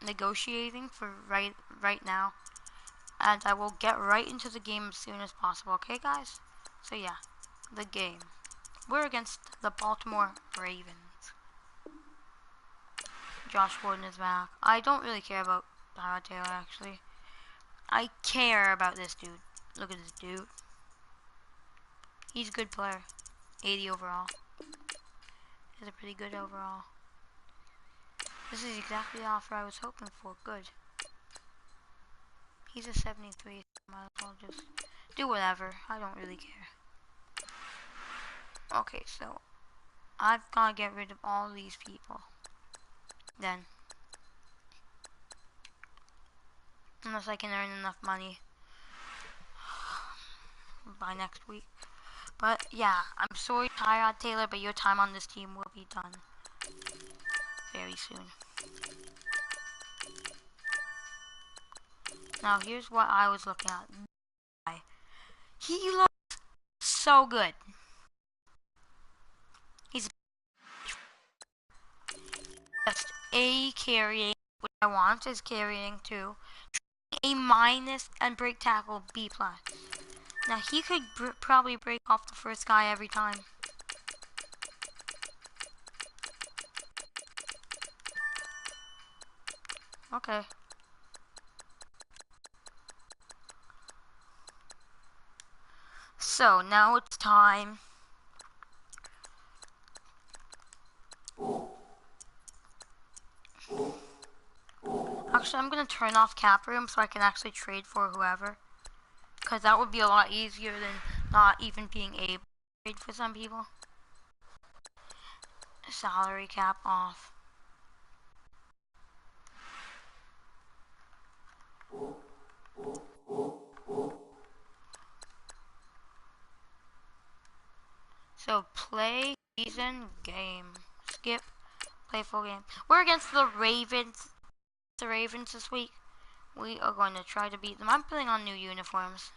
negotiating for right now, and I will get right into the game as soon as possible. Okay, guys? So yeah, the game. We're against the Baltimore Ravens. Josh Gordon is back. I don't really care about Tyrod Taylor, actually. I care about this dude. Look at this dude. He's a good player. 80 overall. He's a pretty good overall. This is exactly the offer I was hoping for. Good. He's a 73, so I might as well just do whatever. I don't really care. Okay, so I've got to get rid of all these people. Then. Unless I can earn enough money by next week. But yeah, I'm sorry Tyrod Taylor, but your time on this team will be done very soon. Now here's what I was looking at. He looks so good. He's just A carrying, which I want is carrying too. A minus and break tackle B plus. Now he could probably break off the first guy every time. Okay. So now it's time. Actually, I'm gonna turn off cap room so I can actually trade for whoever. Because that would be a lot easier than not even being able to trade for some people. Salary cap off. So play season game. Skip. Play full game. We're against the Ravens. The Ravens this week. We are going to try to beat them. I'm putting on new uniforms.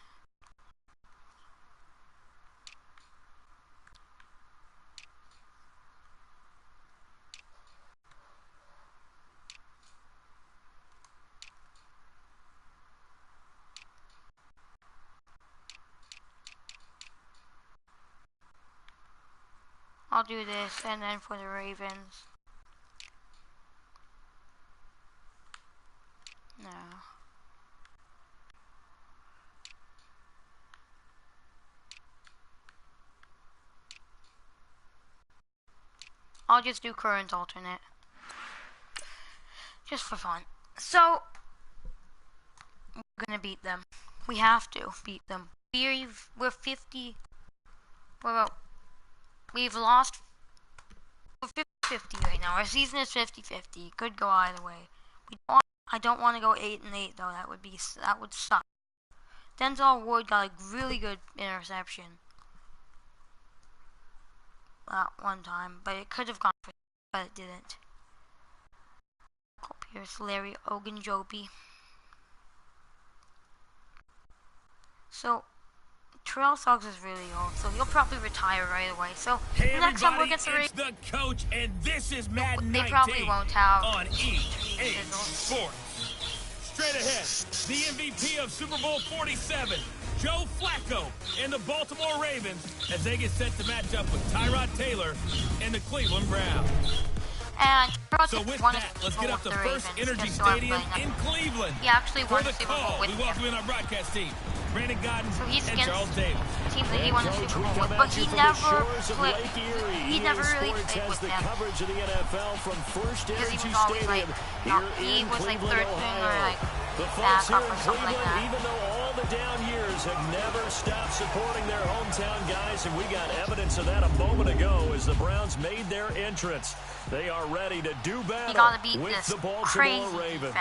I'll do this, and then for the Ravens. No. I'll just do current alternate. Just for fun. So, we're gonna beat them. We have to beat them. We're 50. We've lost. We're 50-50 right now. Our season is 50-50. Could go either way. I don't want to go 8-8 though. That would suck. Denzel Ward got a really good interception one time, but it could have gone for, but it didn't. Cole Pierce, Larry Ogunjobi. So Terrell Suggs is really old, so he'll probably retire right away. So hey next time we'll get it's the coach, and this is Madden 19 they probably won't have on EA Sports. Straight ahead, the MVP of Super Bowl 47, Joe Flacco, and the Baltimore Ravens as they get set to match up with Tyrod Taylor and the Cleveland Browns. And so with that, let's get up to First Energy Stadium in Cleveland. He actually won the Super Bowl with we welcome in our broadcast team, Brandon Godden and Charles Davis. Team that he won the Super Bowl with, but he never played. He never really played with them. Because he was always like, he was like third string or like backup or something like that. Even though all the down years have never stopped supporting their hometown guys, and we got evidence of that a moment ago as the Browns made their entrance. They are ready to do battle with the Baltimore Ravens.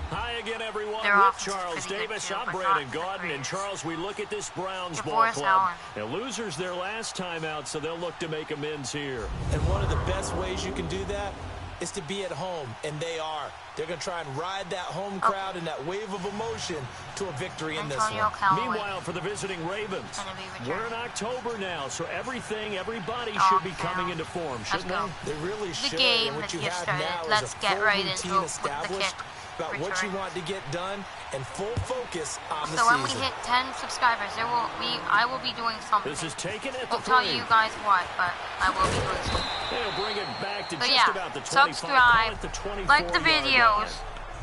Hi again, everyone. With Charles Davis, I'm Brandon Gaudin. And Charles, we look at this Browns ball club. And losers their last time out, so they'll look to make amends here. And one of the best ways you can do that is to be at home, and they are. They're going to try and ride that home crowd and that wave of emotion to a victory in this one. Meanwhile, for the visiting Ravens, we're in October now, so everybody should be coming into form, shouldn't they? They really should. The game and what you has have started. now Let's is a get full right routine into established about what you want to get done and full focus on the so season. when we hit 10 subscribers, I will be doing something. This is taken at the I'll tell you guys what, but I will be doing something. They'll bring it back to But just about the 25, subscribe, like the videos,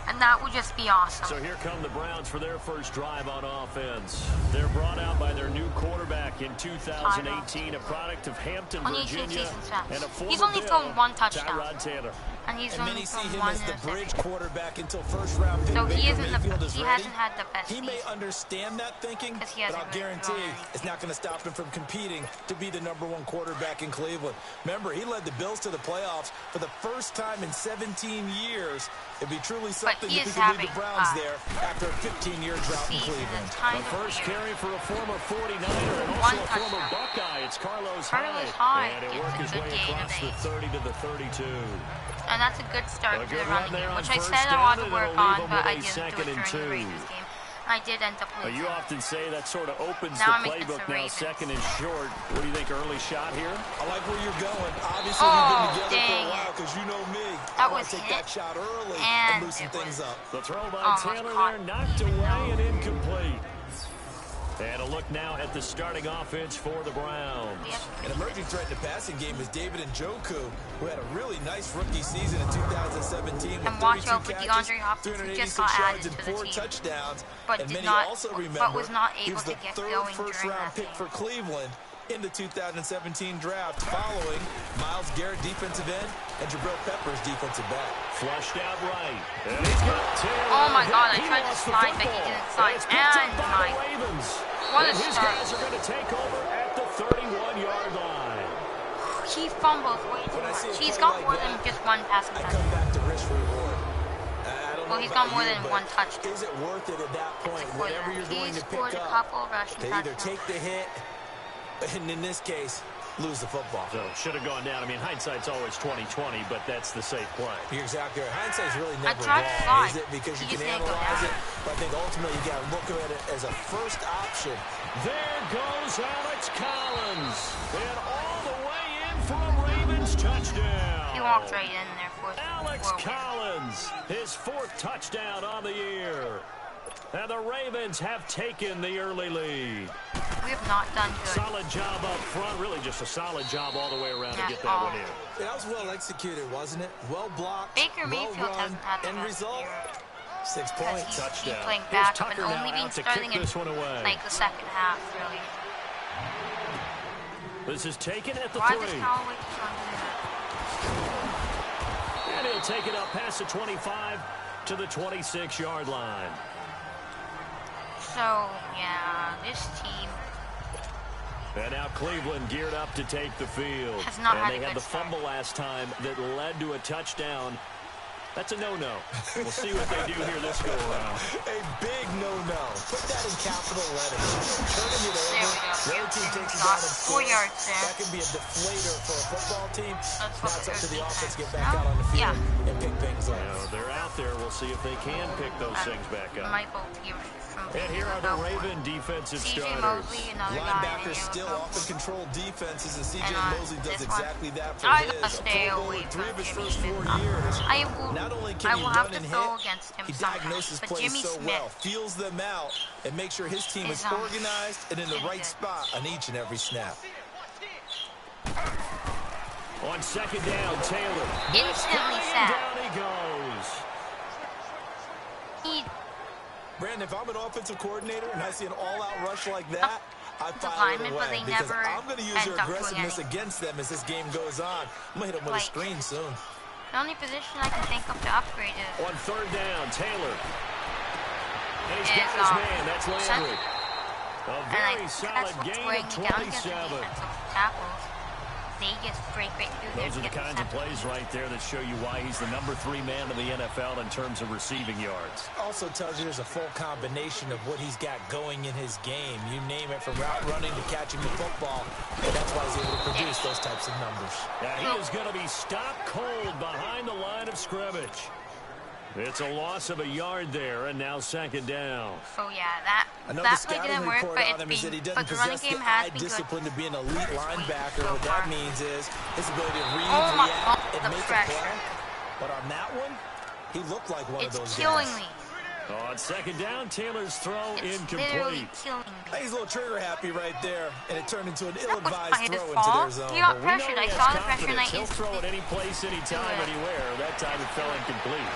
and that would just be awesome. So here come the Browns for their first drive on offense. They're brought out by their new quarterback in 2018, a product of Hampton, Virginia, and a former He's only thrown one touchdown. Tyrod Taylor. And he's many see him as the bridge quarterback until first round pick. So he Baker Mayfield is ready. hasn't had the best He may understand that thinking, but I'll guarantee it's not going to stop him from competing to be the #1 quarterback in Cleveland. Remember, he led the Bills to the playoffs for the first time in 17 years. It'd be truly something if he could lead the Browns there after a 15-year drought in Cleveland. The first carry for a former 49er and also a former Buckeye. It's Carlos Hyde. And he'll work his way across the 30 to the 32. And that's a good start to the running game, which I said I wanted to work on, but I didn't do it during the Ravens game. I did end up losing. You often say that sort of opens the playbook now, second and short. What do you think, early shot here? I like where you're going. Obviously, we've been together for a while because you know me. That I want was to take that shot early and loosen things up. The throw by Taylor there, knocked away and incomplete. And a look now at the starting offense for the Browns. An emerging threat in the passing game is David Njoku, who had a really nice rookie season in 2017 with 32 catches, 386 yards, and 4 touchdowns. And many also remember he was the third first-round pick for Cleveland in the 2017 draft, following Myles Garrett, defensive end, and Jabril Peppers, defensive back. Flushed out right. And he's got Taylor. Oh my God, I tried to slide, but he didn't slide. And my, what a his start. guys are going to take over at the 31-yard line. He fumbles way too much. He's got more than just one passing touchdown. I come back to risk reward. Well, he's got more than one touchdown. Is it worth it at that point? Whatever you're going to pick up, to either take the hit, and in this case, lose the football. So should have gone down. I mean, hindsight's always 20/20, but that's the safe play. You're exactly right. Hindsight's really never wrong, is it? Because you can analyze it, but I think ultimately you got to look at it as a first option. There goes Alex Collins, and all the way in for a Ravens touchdown. He walked right in there for Alex Collins, his 4th touchdown on the year. And the Ravens have taken the early lead. We have not done good. Solid job up front. Really just a solid job all the way around to get that one in. That was well executed, wasn't it? Well blocked, Baker Mayfield hasn't had the end best result. year. 6 points. He's playing backup and only been starting in like the second half, really. This is taken at the 3. Why does Callaway keep on doing that? And he'll take it up past the 25 to the 26-yard line. So, yeah, this team... And now Cleveland geared up to take the field. And they had the fumble last time that led to a touchdown. That's a no-no. We'll see what they do here this go-around. A big no-no. Put that in capital letters. Turning it over. The other team takes it down and scores. 4 yards there. That can be a deflator for a football team. Now it's up to the offense to get back No? out on the field Yeah. and pick things up. They're out there. We'll see if they can pick those things back up. Michael Pierce from And here are the Raven defensive C.J. starters. Mosley, another Linebackers guy. still often control defenses, and C.J. Mosley does this exactly that for I his. gotta stay Pro Bowl away in from 3 of his Jimmy first 4 Smith. years. I will have to throw against him He somehow. diagnoses But plays Jimmy so Smith well, feels them out, and makes sure his team is organized and in the right spot on each and every snap. On second down, Taylor. Instantly sacked. Down he goes. Brandon, if I'm an offensive coordinator and I see an all-out rush like that, I file it but away they because never I'm going to use their end up doing aggressiveness anything. against them as this game goes on. I'm going to hit them with a screen soon. The only position I can think of to upgrade is... On third down, Taylor. And he's got his man. That's Landry. A very solid gain of 27. Vegas break right through there. Those are the kinds of plays right there that show you why he's the #3 man in the NFL in terms of receiving yards. Also tells you there's a full combination of what he's got going in his game. You name it, from route running to catching the football. And that's why he's able to produce those types of numbers. Yeah, he is going to be stopped cold behind the line of scrimmage. It's a loss of a yard there, and now 2nd down. So yeah, that play didn't work, but the running game has been discipline good. to be an elite linebacker. What that means is his ability to read, react, and make a play. But on that one, he looked like one of those guys. It's killing me. On 2nd down, Taylor's throw incomplete. Literally killing me. He's a little trigger happy right there, and it turned into an ill-advised throw into their zone. He got pressured. I saw the pressure, and I He'll throw it any place, anytime, anywhere. That time it fell incomplete.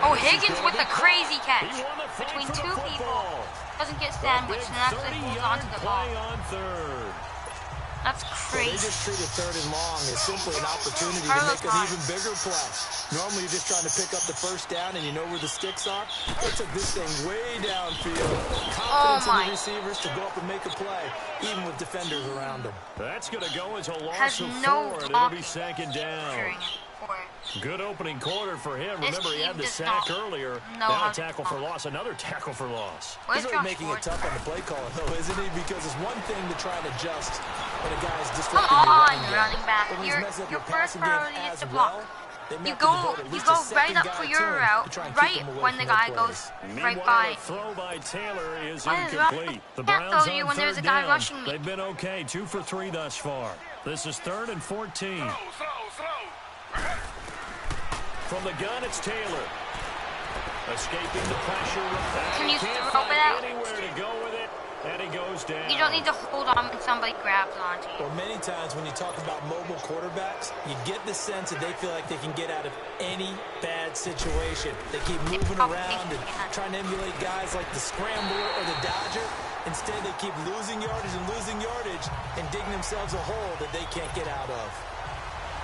Oh, Higgins with a crazy catch between 2 people. Doesn't get sandwiched and actually holds on to the ball. That's crazy. So they just treated 3rd and long as simply an opportunity to make an even bigger play. Normally you're just trying to pick up the 1st down and you know where the sticks are. They took this thing way downfield. Confidence in the receivers to go up and make a play, even with defenders around them. That's going to go as a loss of 4, and it'll be 2nd down. Good opening quarter for him. Remember, he had the sack earlier. Now a tackle for loss, another tackle for loss. He's really making it tough on the play caller, though, isn't he? Because it's one thing to try and adjust when a guy's disrupting your running back. Your first priority is to block. You go right up for your route, right when the guy goes right by. The throw by Taylor is incomplete. The Browns on when there's a guy rushing me. They've been okay, 2 for 3 thus far. This is 3rd and 14. From the gun, it's Taylor. Escaping the pressure. Can you throw it out? Anywhere to go with it, and he goes down. You don't need to hold on when somebody grabs onto you. Well, many times when you talk about mobile quarterbacks, you get the sense that they feel like they can get out of any bad situation. They keep moving around and trying to emulate guys like the scrambler or the dodger. Instead, they keep losing yardage and digging themselves a hole that they can't get out of.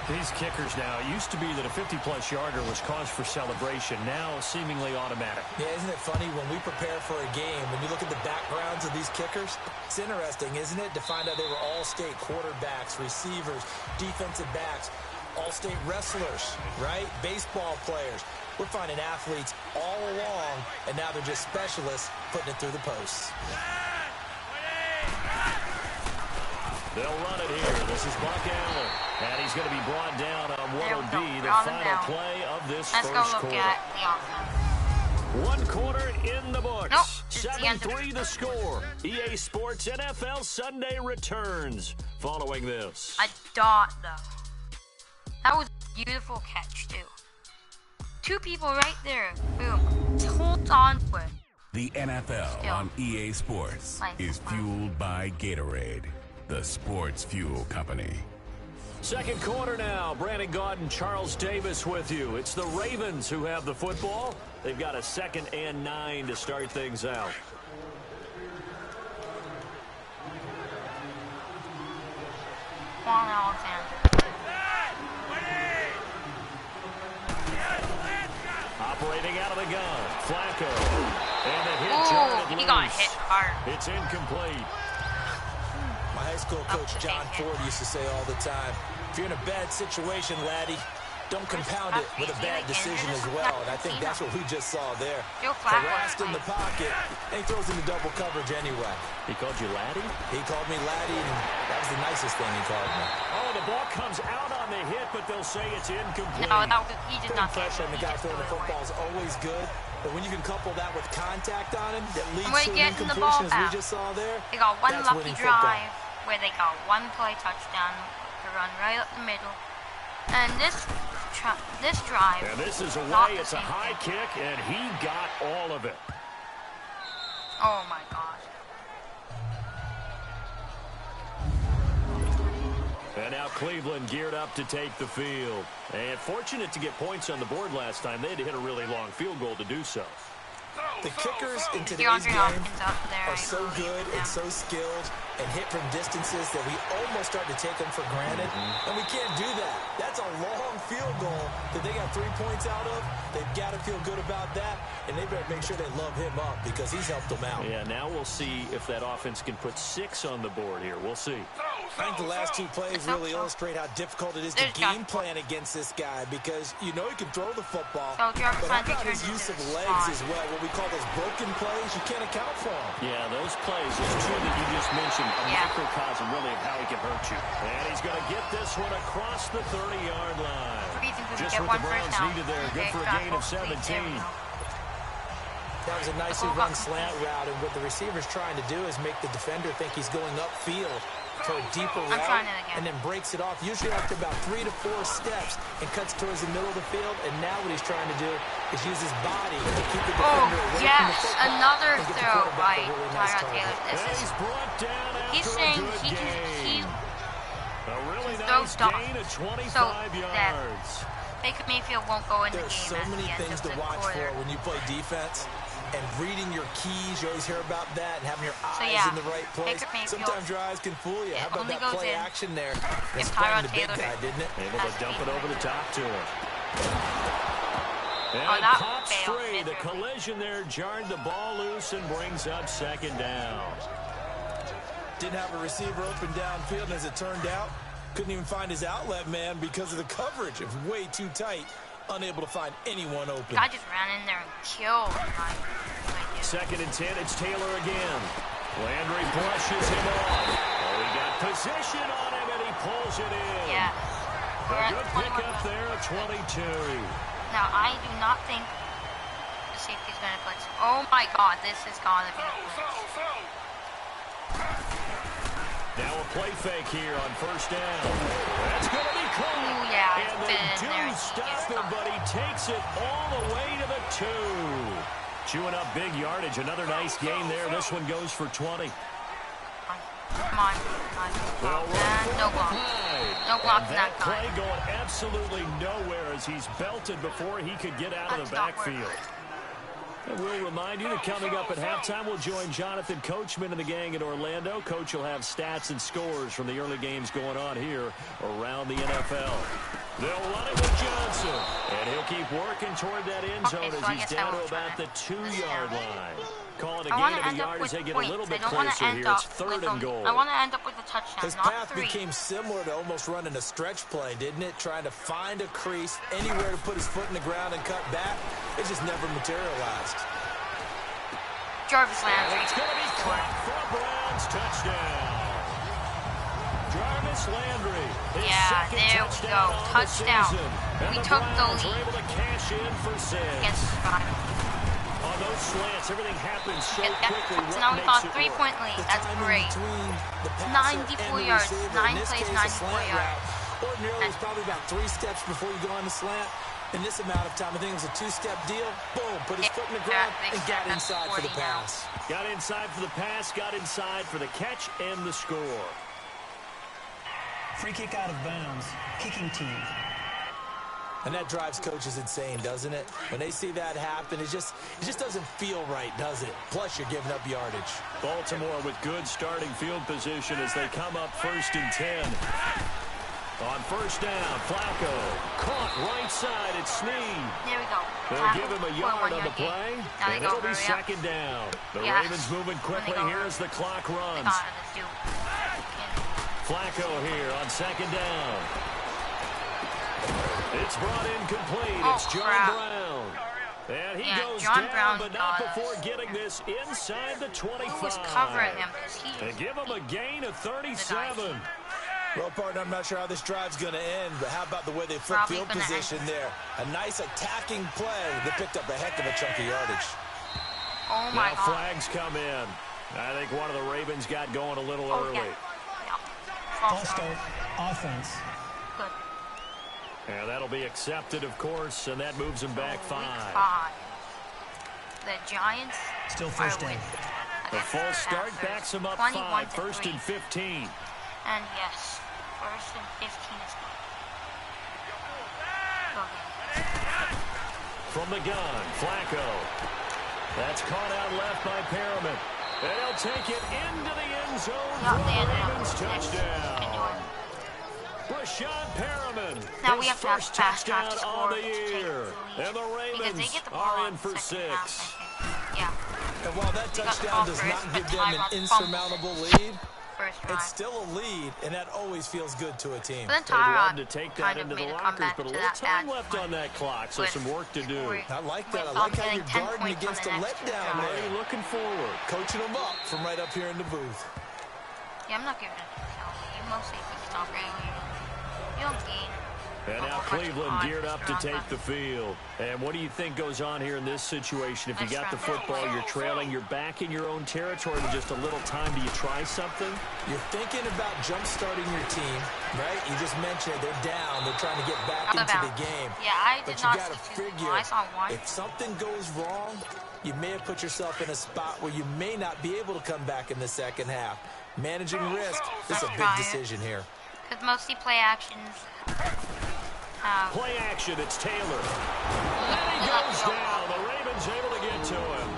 These kickers now, it used to be that a 50-plus yarder was cause for celebration. Now, seemingly automatic. Yeah, isn't it funny when we prepare for a game, when you look at the backgrounds of these kickers, it's interesting, isn't it, to find out they were all-state quarterbacks, receivers, defensive backs, all-state wrestlers, right? Baseball players. We're finding athletes all along, and now they're just specialists putting it through the posts. They'll run it here. This is Buck Allen. And he's going to be brought down on what will be the final play of this first quarter. At the offense. 1 quarter in the books. Nope, 7-3 the score. EA Sports NFL Sunday returns following this. A dot, though. That was a beautiful catch, too. 2 people right there. Boom. Holds on to it. The NFL on EA Sports is fueled by Gatorade, the sports fuel company. 2nd quarter now. Brandon Gaudin, Charles Davis with you. It's the Ravens who have the football. They've got a 2nd and 9 to start things out. Juan Alexander. Operating out of the gun. Flacco. And the hit he got hit hard. It's incomplete. My high school coach, John Ford, used to say all the time, if you're in a bad situation, laddie, don't compound it with a bad decision as well. And I think that's what we just saw there. Harassed in the pocket, and he throws into double coverage anyway. He called you laddie? He called me laddie, and that was the nicest thing he called me. Oh, the ball comes out on the hit, but they'll say it's incomplete. No, he did not catch it. And the guy throwing the football is always good. But when you can couple that with contact on him, that leads to an incompletion, as we just saw there. They got one lucky drive where they got 1 play touchdown to run right up the middle. And this drive. And this is away. It's a high kick, and he got all of it. Oh my gosh. And now Cleveland geared up to take the field. And fortunate to get points on the board last time. They had to hit a really long field goal to do so. The kickers in today's game are so good and so skilled and hit from distances that we almost start to take them for granted. And we can't do that. That's a long field goal that they got 3 points out of. They've got to feel good about that. And they better make sure they love him up because he's helped them out. Yeah, now we'll see if that offense can put 6 on the board here. We'll see. I think the last two plays really illustrate how difficult it is to game plan against this guy because you know he can throw the football, but how about his use of legs as well? What we call those broken plays, you can't account for them. Yeah, those plays, those two that you just mentioned, a microcosm really of how he can hurt you. And he's going to get this one across the 30-yard line. Just what the Browns needed there. Good for a gain of 17. That was a nicely run slant route, and what the receiver's trying to do is make the defender think he's going upfield for a deeper route, and then breaks it off, usually after about 3 to 4 steps, and cuts towards the middle of the field. And now what he's trying to do is use his body to keep the defender away from the football. Another throw by Tyrod Taylor. He's brought down he's after saying a good game. A really nice gain of 25 yards. Baker Mayfield won't go in the game. There's so many things to watch for when you play defense. And reading your keys, you always hear about that, and having your eyes in the right place. Sometimes your eyes can fool you. How about that play action there? It's playing the big guy, didn't it? Able to dump it over the top to him. And popped straight. The collision there jarred the ball loose and brings up second down. Didn't have a receiver open downfield, and as it turned out, couldn't even find his outlet man because of the coverage. It was way too tight. Unable to find anyone open. I just ran in there and killed. Second and 10, it's Taylor again. Landry brushes him off. Oh, he got position on him, and he pulls it in. Yeah. A good pickup there at 22. Now, I do not think the safety's going to blitz. Oh, my God. This is going to be a blitz. Now a play fake here on first down. That's going to be caught. Ooh, yeah, and they do stop him, but he takes it all the way to the 2. Chewing up big yardage. Another nice gain there. This one goes for 20. Come on. Well, no block. No block in that play going absolutely nowhere as he's belted before he could get out of the backfield. And we'll remind you that coming up at halftime, we'll join Jonathan Coachman and the gang in Orlando. Coach will have stats and scores from the early games going on here around the NFL. They'll run it with Johnson, and he'll keep working toward that end zone as he's down to about the 2-yard line. Calling a gain of a yard as they get a little bit closer here. It's third and goal. I want to end up with a touchdown, His path became similar to almost running a stretch play, didn't it? Trying to find a crease, anywhere to put his foot in the ground and cut back. It just never materialized. Jarvis Landry. It's going to be caught for a Browns touchdown. Jarvis Landry. Yeah, there we go. Touchdown. We took the lead. Able to cash in for 6. Against on those slants, everything happens so quickly. So now we got a 3-point lead. That's great. 94 yards. 9 plays, 94 yards. Ordinarily, it's probably about 3 steps before you go on the slant. In this amount of time, I think it was a 2-step deal. Boom, put his foot in the ground and got inside for the pass. Got inside for the pass, got inside for the catch and the score. Free kick out of bounds. Kicking team. And that drives coaches insane, doesn't it? When they see that happen, it just doesn't feel right, does it? Plus, you're giving up yardage. Baltimore with good starting field position as they come up 1st and 10. On first down, Flacco caught right side at Snead. There we go. They'll give him a yard on the play, and it'll be second down. The Ravens moving quickly here as the clock runs. Flacco here on second down. It's brought in complete. It's John Brown. And he goes down, but not before getting this inside the 25. Who was covering him? And give him a gain of 37. Well, partner, I'm not sure how this drive's going to end, but how about the way they flip field position there? A nice attacking play that picked up a heck of a chunk of yardage. Oh, my God. Flags come in. I think one of the Ravens got going a little early. Yeah. False start. Offense. Good. Yeah, that'll be accepted, of course, and that moves them back 5. The Giants still first down. The false start backs them up 5. 1st and 15. And yes, 1st and 15 is good. From the gun, Flacco. That's caught out left by Perriman. And he'll take it into the end zone for the Ravens touchdown. Rashad Perriman. Now we have to have fast touchdown on the year. And the Ravens are in for 6. Yeah. And while that touchdown does not give them an insurmountable lead, first drive. It's still a lead, and that always feels good to a team. But then Tyrod to take that into the lockers, but a little time left on that clock, so some work to do. I like that. I like how you're guarding against a letdown. Already looking forward. Coaching them up from right up here in the booth. Yeah, I'm not giving it to Kelly. You mostly stop anyway. You don't gain. And now Cleveland geared up to take the field. And what do you think goes on here in this situation? If you got the football, you're trailing, you're back in your own territory with just a little time. Do you try something? You're thinking about jump-starting your team, right? You just mentioned they're down. They're trying to get back into the game. Yeah, I did not see two. I saw one. If something goes wrong, you may have put yourself in a spot where you may not be able to come back in the second half. Managing risk is a big decision here. Because mostly play actions. Play action, it's Taylor. And he goes down. The Ravens able to get to him.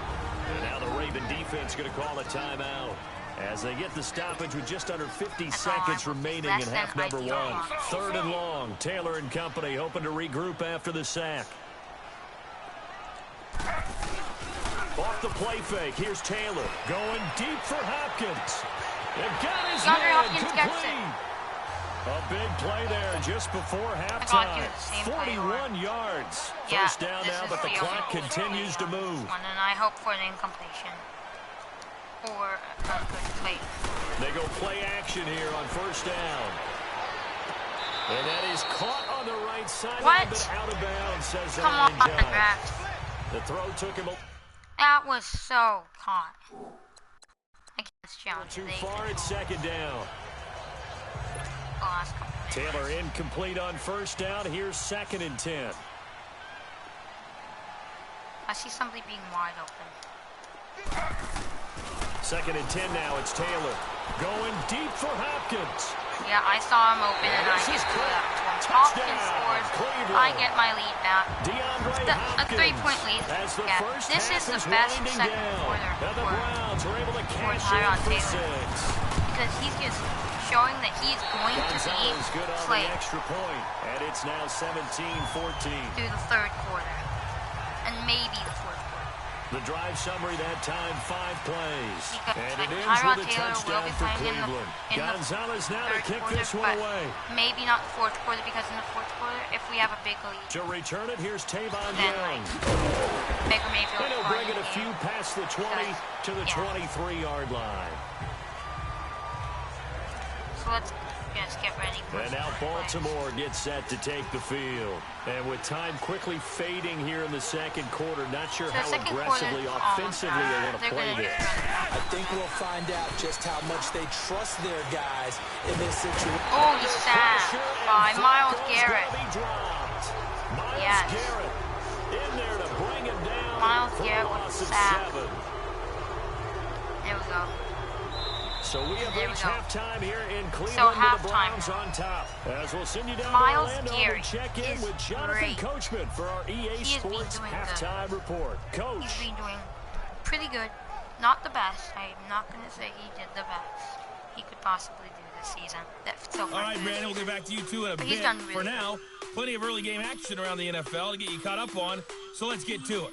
And now the Raven defense going to call a timeout as they get the stoppage with just under 50 seconds remaining in half number one. 3rd and long. Taylor and company hoping to regroup after the sack. Off the play fake. Here's Taylor going deep for Hopkins. They've got his man complete. A big play there just before halftime. 41 yards. First down now, but the clock continues to move. And I hope for an incompletion or a good play. They go play action here on first down. And that is caught on the right side. But out of bounds, says Aaron Jones. The throw took him. That was so caught. Against Jones. Too far at second down. Taylor incomplete on first down. Here's 2nd and 10. I see somebody being wide open. 2nd and 10 now. It's Taylor going deep for Hopkins. Yeah, I saw him open and I just threw that to him. Hopkins scores. I get my lead back. A 3-point lead. Yeah, this is the best second quarter for Tyrod Taylor. Because he's just showing that he's going to be played extra point, and it's now 17-14 through the 3rd quarter and maybe the 4th quarter. The drive summary that time, 5 plays, and it ends Tyrod with a Taylor touchdown for Cleveland. Gonzalez now to kick this one away. Maybe not the 4th quarter, because in the 4th quarter, if we have a big lead, to return it, here's Tavon Young. Baker Mayfield will bring it a few past the 20 to the 23-yard line. So let's just get ready. And now Baltimore gets set to take the field. And with time quickly fading here in the 2nd quarter, not sure how aggressively, offensively they want to play this. I think we'll find out just how much they trust their guys in this situation. Oh, he's sacked by Myles Garrett. Yes. In there to bring him down. Myles Garrett was sacked. There we go. So we have reached halftime here in Cleveland with the Browns on top. As we'll send you down to Orlando to check in with Jonathan Coachman for our EA Sports halftime report. Coach. He's been doing pretty good. Not the best. I'm not going to say he did the best he could possibly do this season. So all right, Brandon, we'll get back to you two in a bit. Really for now, plenty of early game action around the NFL to get you caught up on, so let's get to it.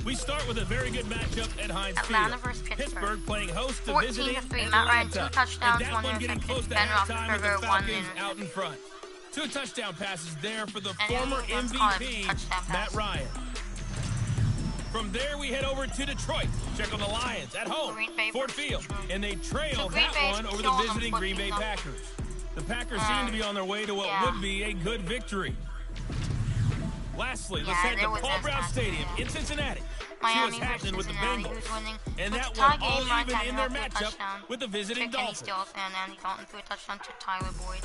We start with a very good matchup at Heinz Atlanta Field. Versus Pittsburgh. Playing host to 14-3. visiting Matt Ryan, Atlanta. 2 touchdowns, and 1 one getting close to Ben halftime with the Roethlisberger, 1 Falcons out in front. 2 touchdown passes there for the former MVP, Matt Ryan. From there, we head over to Detroit. Check on the Lions at home, Ford Field. And they trail that one over the visiting Green Bay Packers. The Packers seem to be on their way to what would be a good victory. Lastly, let's head to Paul Brown Stadium in Cincinnati. See what's happening with the Bengals. And that one all even in their matchup with the visiting Dolphins. And Andy Dalton threw a touchdown to Tyler Boyd.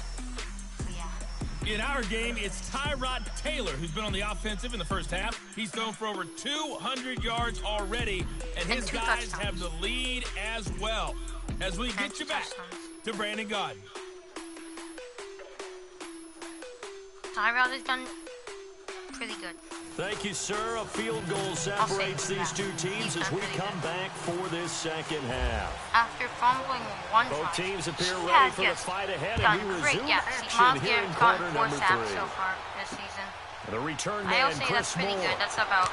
So, yeah. In our game, it's Tyrod Taylor who's been on the offensive in the first half. He's thrown for over 200 yards already, and his guys have the lead as well. As we get you back to Brandon Gaudin. Tyrod has done pretty good. Thank you, sir. A field goal separates these two teams as we come back for this second half. After fumbling one time, both teams appear ready for the fight ahead, and we resume action here in quarter number 3. So far this season. The return I'll man, say Chris that's pretty Moore. good. That's about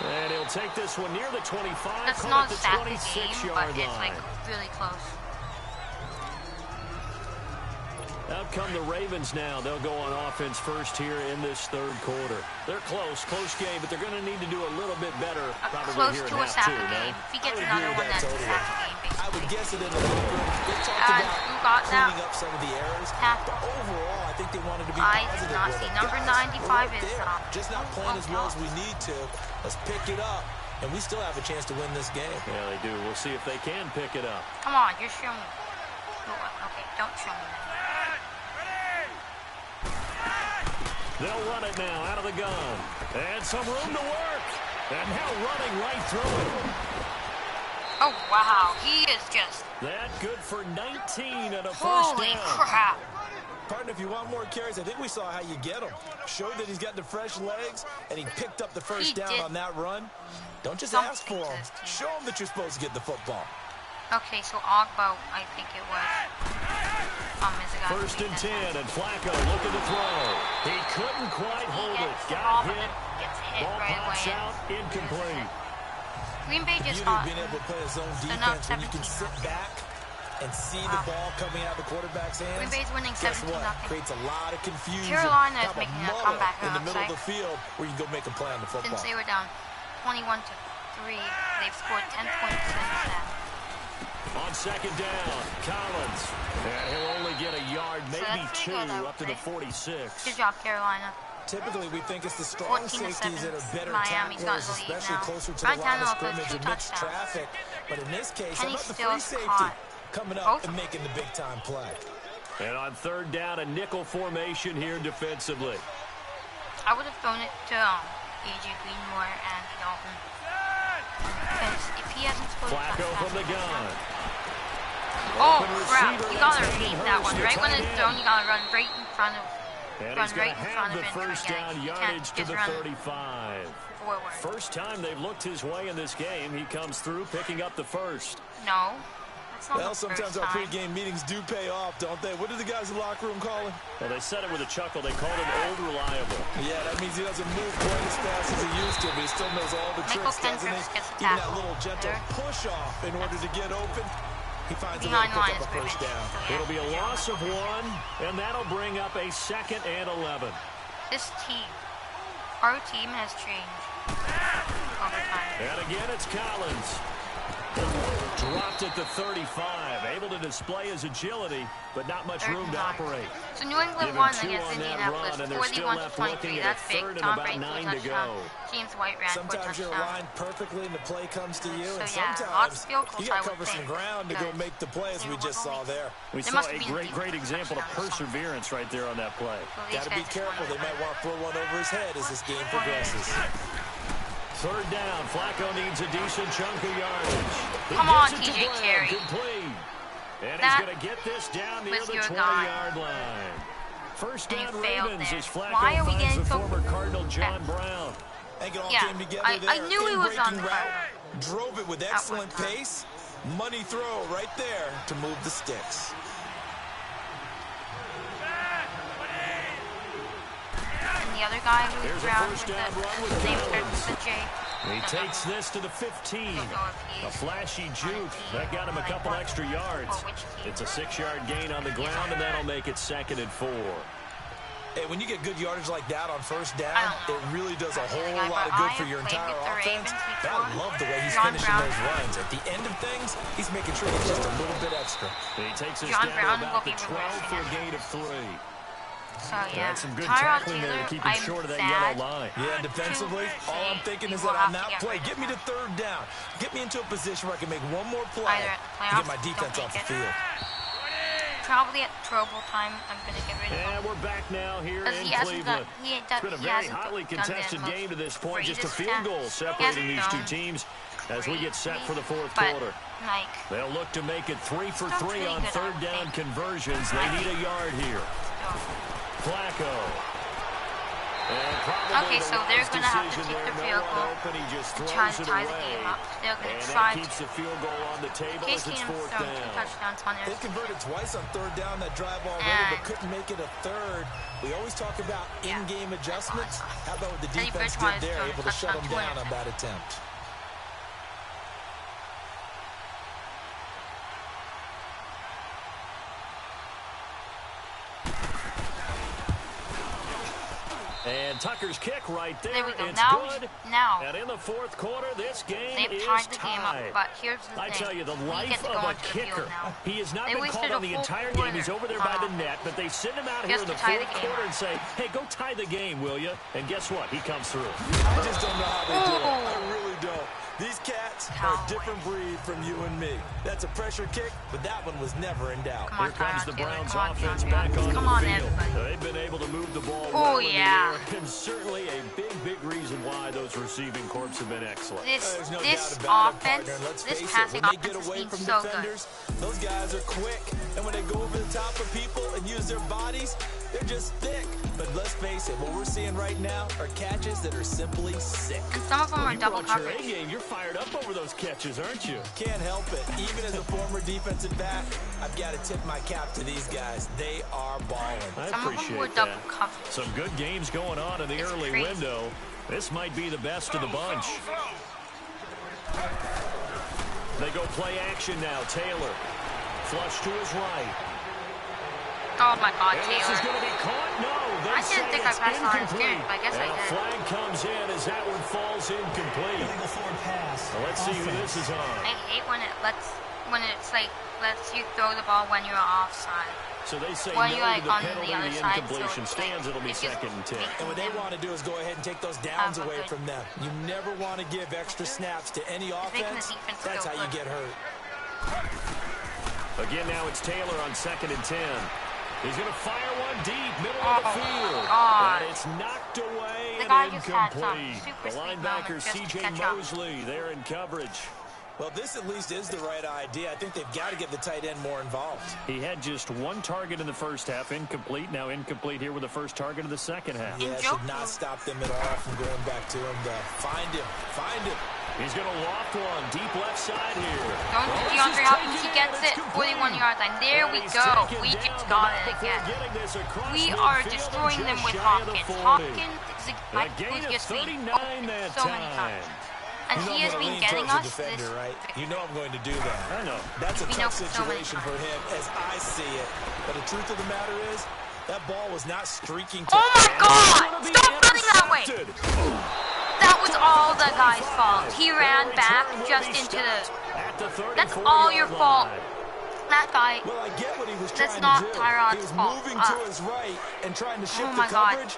And he'll take this one near the 25. That's not exactly the game, but it's like really close. Out come the Ravens now. They'll go on offense first here in this third quarter. They're close game, but they're going to need to do a little bit better probably close here to in a half two. game. If he gets another one, that's totally. A game, basically. I would guess it in the locker room. They talked about cleaning up some of the errors, but overall, I think they wanted to be positive. I did not see. Number 95 is just not playing as well as we need to. Let's pick it up, and we still have a chance to win this game. Yeah, they do. We'll see if they can pick it up. Come on, just show me. Okay, don't show me that. They'll run it now out of the gun. And some room to work. And now running right through it. Oh, wow. He is just... That good for 19 and a first down. Holy crap. Partner, if you want more carries, I think we saw how you get them. Showed that he's got the fresh legs, and he picked up the first down on that run. Don't just ask for him. Show him that you're supposed to get the football. Okay, so Ogbo, I think it was. First and 10, and Flacco looking to throw. He couldn't quite hold it. Got hit. Gets hit Ball right pops away. out, incomplete. Green Bay just got being able to play a zone defense when you can sit back and see the ball coming out of the quarterback's hands. Green Bay's winning 17-0. Creates a lot of confusion. Carolina is making a comeback in the middle of the field where you can go make a play on the football. Since they were down 21-3, they've scored 10 points since then. On second down, Collins. And he'll only get a yard, maybe two, up to the 46. Good job, Carolina. Typically, we think it's the strong safeties that are better Miami's tacklers, especially closer to the line of scrimmage and mixed traffic. But in this case, how about the free safety coming up and making the big-time play? And on third down, a nickel formation here defensively. I would have thrown it to A.J. Greenmore and Dalton. Because if he hasn't scored Flacco from the gun. Oh, crap. You gotta read that one. Right when it's thrown, you gotta run right in front of And he's going to have the first down yardage to the 35. Forward. First time they've looked his way in this game. He comes through picking up the first. No. Well, sometimes our pregame meetings do pay off, don't they? What did the guys in the locker room call him? Well, they said it with a chuckle. They called him old reliable. Yeah, that means he doesn't move quite as fast as he used to, but he still knows all the tricks, doesn't he? Even that little gentle push-off in order to get open. He finds a way to pick up a first down. It'll be a loss of 1, and that'll bring up a 2nd and 11. This team, our team has changed over time. And again, it's Collins. Dropped at the 35, able to display his agility, but not much room to operate. So New England won against Indianapolis, 41-23. That's big. Tom Brady threw a touchdown. James White ran for a touchdown. Sometimes you're aligned perfectly and the play comes to you, and So yeah, sometimes field goals, you got to cover some ground to go make the play, as we just saw there. We saw a great example of perseverance right there on that play. Got to be careful. They might want to throw one over his head as this game progresses. Third down, Flacco needs a decent chunk of yardage. Come on, TJ Carey. Complete. And he's going to get this down near the 20-yard line. First down, Ravens, as Flacco finds the former Cardinal John Brown. Yeah, I knew he was on the route. Drove it with excellent pace. Money throw right there to move the sticks. The other guy who's around with the name starts with a J. He takes this to the 15. A flashy juke. That got him a couple extra yards. It's a 6-yard gain on the ground, and that'll make it 2nd and 4. Hey, when you get good yardage like that on first down, it really does a whole lot of good for your entire offense. I love the way he's finishing those runs. At the end of things, he's making sure he's just a little bit extra. He takes us down to about the 12 for a gain of 3. So, yeah, that's some good tackling there to keep him short of that yellow line. Yeah, defensively, all I'm thinking is that on that play, get me to third down. Get me into a position where I can make one more play and get my defense off the field. Probably at Trouble time, I'm going to get rid of him. And we're back now here in Cleveland. It's been a very hotly contested game to this point. Just a field goal separating these two teams as we get set for the fourth quarter. They'll look to make it 3 for 3 on third down conversions. They need a yard here. Flacco. Okay, so they're going to have to take the field goal to try to tie the game up. They're going to try to. Case Keenum's thrown 2 touchdowns on They've converted twice on 3rd down that drive already, but couldn't make it a 3rd. We always talk about in-game adjustments. How about what the defense did there, able to shut them down on that attempt. And Tucker's kick right there. There we go. It's good. Now. And in the 4th quarter, this game they've tied the game up. But here's the thing. I tell you, the life of a kicker. He has not been called on the entire game. He's over there by the net, but they send him out here in the 4th quarter and say, hey, go tie the game, will you? And guess what? He comes through. I just don't know how they do it. I really don't. These cats are a different breed from you and me. That's a pressure kick, but that one was never in doubt. Here comes the Browns offense back on the field. They've been able to move the ball well in the air, and certainly a big reason why those receiving corps have been excellent. This offense, this passing offense has been so good. Those guys are quick, and when they go over the top of people and use their bodies, they're just thick. But let's face it, what we're seeing right now are catches that are simply sick. Some of them are double coverage. You're fired up over those catches, aren't you? Can't help it. Even as a former defensive back, I've got to tip my cap to these guys. They are balling. I appreciate that. Some good games going on in the early window. This might be the best of the bunch. They go play action now. Taylor. Flush to his right. Oh my God, Taylor. This is going to be caught? No. I didn't think I passed on his game, but I guess I did. Flag comes in as that one falls incomplete. Let's see who this is on. I hate when it's like lets you throw the ball when you're offside. So they say when no you're like to the on penalty, the other the side, incompletion so stands, it'll be 2nd and 10. And what they want to do is go ahead and take those downs away from them. You never want to give extra snaps to any offense. That's how you get hurt. Again, now it's Taylor on 2nd and 10. He's going to fire one deep, middle of the field. God. And it's knocked away and incomplete. The linebacker, C.J. Mosley, there in coverage. Well, this at least is the right idea. I think they've got to get the tight end more involved. He had just 1 target in the first half, incomplete. Now incomplete here with the first target of the second half. Yeah, should not stop them at all from going back to him. Find him. He's going to loft one deep left side here. Going to DeAndre Hopkins. He gets it. 41-yard line. There we go. We just got it again. We are destroying them with Hopkins. Hopkins is just leading so many times. And he has been getting us this. Right? You know I'm going to do that. I know. That's a tough situation for him as I see it. But the truth of the matter is, that ball was not streaking to... Oh my God! Stop running that way! That was all the guy's fault. He ran back just into the... That's all your fault. That guy... Well, I get what he was trying to do. That's not Tyrod's fault. He was moving to his right and trying to shift the coverage.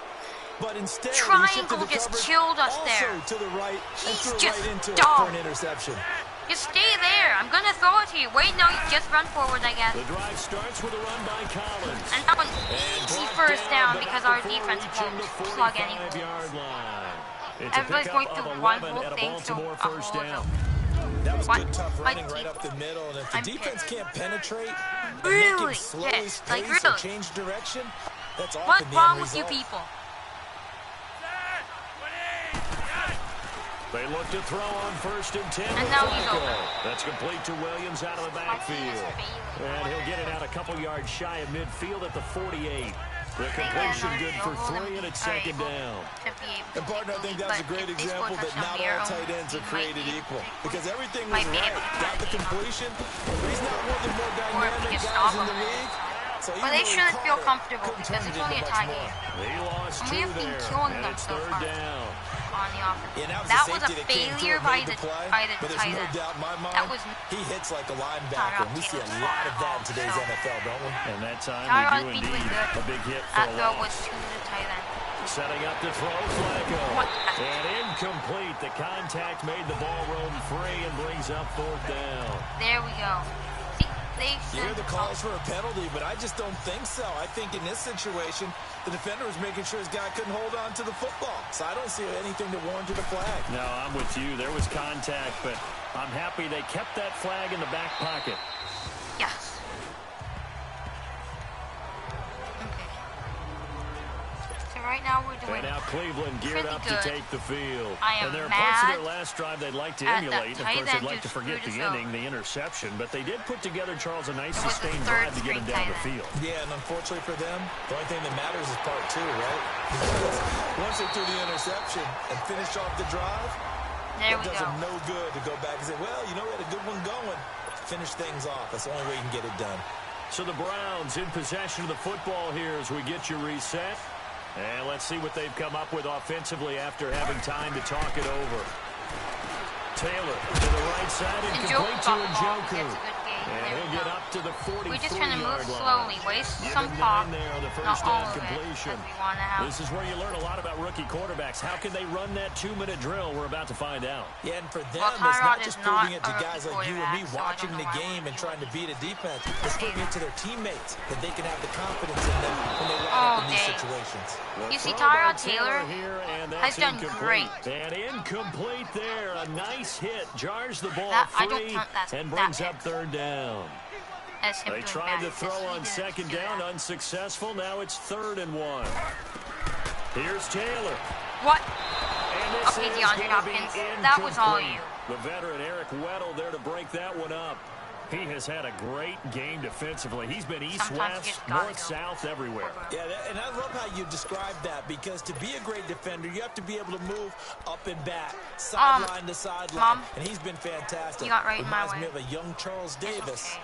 But instead, Triangle just killed us there. To the right, he's and just right into dumb. For an interception. Just stay there. I'm gonna throw it to you. Wait, no, you just run forward, I guess. The drive starts with a run by Collins. And that one's easy first down because our defense won't plug any holes. Everybody's going through one whole thing, so a hole is open. That was good tough running right up the middle, and if the defense can't penetrate, really pissed, like really change direction, that's often what's wrong with you people? They look to throw on 1st and 10. And now he's open. That's complete to Williams out of the backfield. And he'll get it out a couple yards shy of midfield at the 48. The completion good for 3, and it's 2nd down. And partner, I think that's a great example that not all tight ends are created equal. Because everything was right. Got the completion. He's not one of the more dynamic guys in the league. So but they shouldn't feel comfortable because it's only a tie game. And we have been killing them so far on the offense. Yeah, that was a failure by the tight end. That was he hits like a linebacker. We see a lot of that in today's NFL, don't we? And that time we do indeed a big hit for that throw was to the tight end. Setting up to throw Flacco. And incomplete. The contact made the ball roam free and brings up 4th down. There we go. You hear the calls for a penalty, but I just don't think so. I think in this situation, the defender was making sure his guy couldn't hold on to the football. So I don't see anything to warrant a flag. No, I'm with you. There was contact, but I'm happy they kept that flag in the back pocket. Yes. Okay. So right now we're And now Cleveland geared up to take the field. And there are parts of their last drive they'd like to emulate. Of course, they'd like to forget the ending, the interception. But they did put together, Charles, a nice sustained drive to get them down the field. Yeah, and unfortunately for them, the only thing that matters is part 2, right? Once they threw the interception and finished off the drive, it does them no good to go back and say, well, you know, we had a good one going. Finish things off. That's the only way you can get it done. So the Browns in possession of the football here as we get you reset. And let's see what they've come up with offensively after having time to talk it over. Taylor to the right side and complete to Njoku. And he'll get up to the 43-yard line. We're just trying to move slowly, waste some clock, not all of completion. it. This is where you learn a lot about rookie quarterbacks. How can they run that 2-minute drill? We're about to find out. Yeah, and for them, it's not just proving it to guys like you and me watching the game and trying to beat a defense. It's proving it to their teammates that they can have the confidence in them when they line up in these situations. You see, Tyrod Taylor has done great. And incomplete there. A nice hit. Jars the ball free and brings up third down. They tried to throw on second down, unsuccessful. Now it's 3rd and 1. Here's Taylor. What? And this okay, is DeAndre Hopkins, that was all you. The veteran Eric Weddle there to break that one up. He has had a great game defensively. He's been east-west, north-south, everywhere. Yeah, and I love how you described that, because to be a great defender, you have to be able to move up and back, sideline to sideline. And he's been fantastic. You got right in my way. Reminds me of a young Charles Davis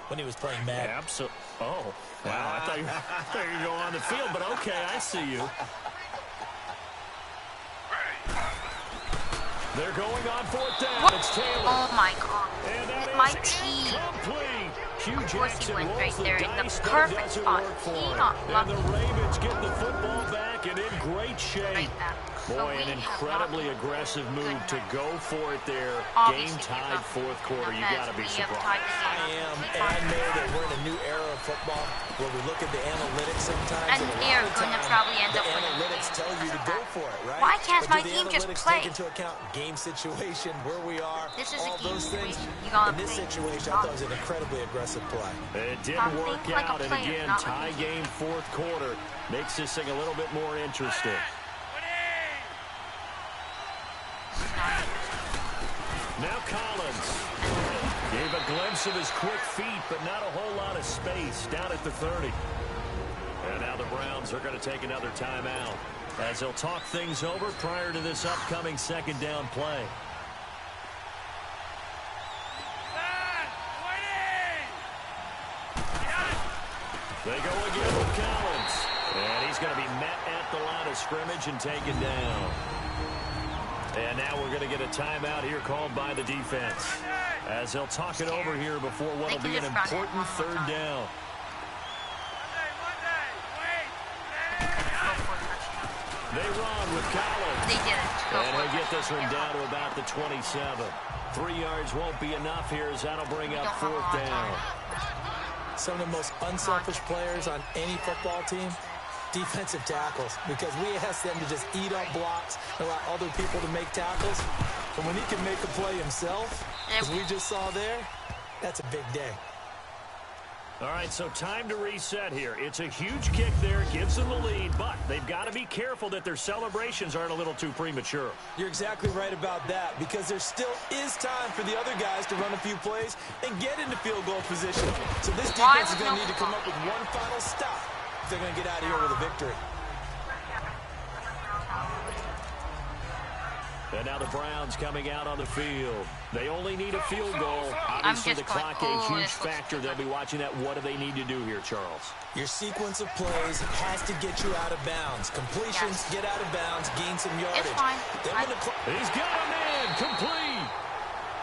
when he was playing Madden. Yeah, absolutely. Oh, wow. I thought you were going to go on the field, but okay, I see you. They're going on 4th down. What? It's Taylor. Oh, my God. And that my is team. Complete. Hugh Of course Jackson he went right rolls there the in the dice, perfect spot. He got and lucky. the Ravens get the football back and in great shape. Right back. Boy, an incredibly aggressive move to go for it there. Game-tied 4th quarter. You got to be surprised. I am, and I know that we're in a new era of football where we look at the analytics sometimes. And they're going to probably end up with the analytics tell you to go for it, right? Why can't my team just play? Take into account game situation, where we are, this is all a game those things. In this situation, I thought it was an incredibly aggressive play. It didn't work out, and again, tie game 4th quarter makes this thing a little bit more interesting. Now Collins gave a glimpse of his quick feet, but not a whole lot of space down at the 30. And now the Browns are going to take another timeout as they'll talk things over prior to this upcoming 2nd down play. They go again with Collins. And he's going to be met at the line of scrimmage and taken down. And now we're going to get a timeout here called by the defense as they'll talk it over here before what will be an important 3rd down. They run with Collins. They did it. And he'll get this one down to about the 27. 3 yards won't be enough here as that'll bring up 4th down. Some of the most unselfish players on any football team, defensive tackles, because we ask them to just eat up blocks and allow other people to make tackles. And when he can make a play himself, as we just saw there, that's a big day. All right, so time to reset here. It's a huge kick there, gives them the lead, but they've got to be careful that their celebrations aren't a little too premature. You're exactly right about that, because there still is time for the other guys to run a few plays and get into field goal position. So this defense is going to need to come up with one final stop if they're going to get out of here with a victory. And now the Browns coming out on the field. They only need a field goal. Obviously, the clock a huge factor. They'll be watching that. What do they need to do here, Charles? Your sequence of plays has to get you out of bounds. Completions, get out of bounds, gain some yardage. It's fine. He's got a man complete.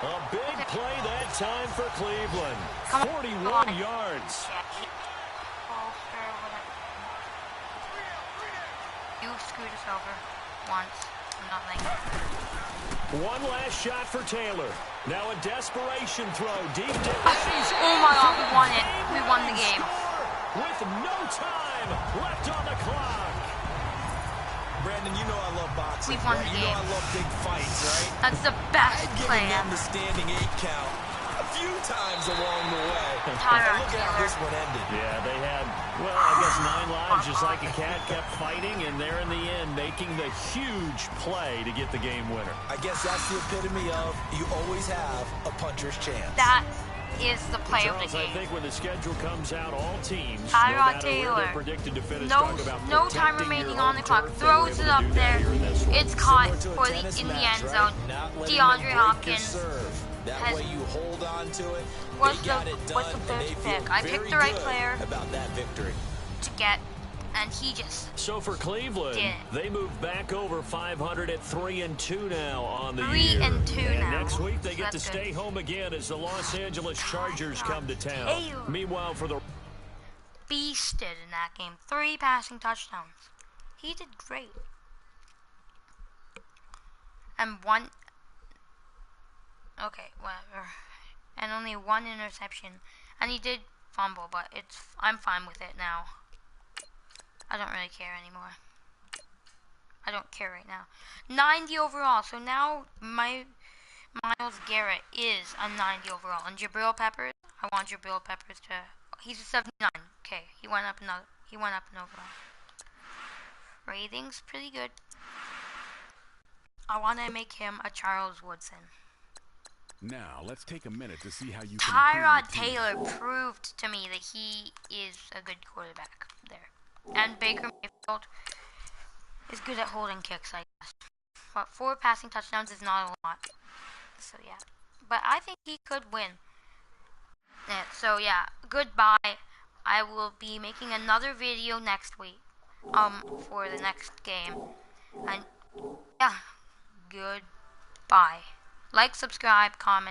A big play that time for Cleveland. 41 yards. You screwed us over once. Nothing. One last shot for Taylor. Now a desperation throw deep to oh my God, we won it. We won the game. With no time left on the clock. Brandon, you know I love boxing. You know I love big fights, right? That's the best play ever. The standing 8 count few times along the way. And look at how this one ended. Yeah, they had, well, I guess 9 lives, just like a cat, kept fighting, and they're in the end making the huge play to get the game winner. I guess that's the epitome of you always have a puncher's chance. That is the play of the game. I think when the schedule comes out, all teams, Tyrod Taylor, predicted to finish, no time remaining on the clock, throws it up there. It's caught in the end zone. DeAndre Hopkins that way you hold on to it. What's the first pick? I picked the right player about that victory to get, and he just. So for Cleveland, they move back over 500 at 3-2 now on the 3-2 now. Next week they get to stay home again as the Los Angeles Chargers come to town. Meanwhile, for the beasted in that game, 3 passing touchdowns. He did great, and 1. Okay, whatever. And only 1 interception. And he did fumble, but I'm fine with it now. I don't really care anymore. I don't care right now. 90 overall. So now my Myles Garrett is a 90 overall. And Jabril Peppers, I want Jabril Peppers to. He's a 79. Okay, he went up an overall. Ratings pretty good. I want to make him a Charles Woodson. Now, let's take a minute to see how you can Tyrod Taylor proved to me that he is a good quarterback there. And Baker Mayfield is good at holding kicks, I guess. But 4 passing touchdowns is not a lot. So, yeah. But I think he could win. Yeah, so, yeah. Goodbye. I will be making another video next week. For the next game. And, yeah. Goodbye. Like, subscribe, comment.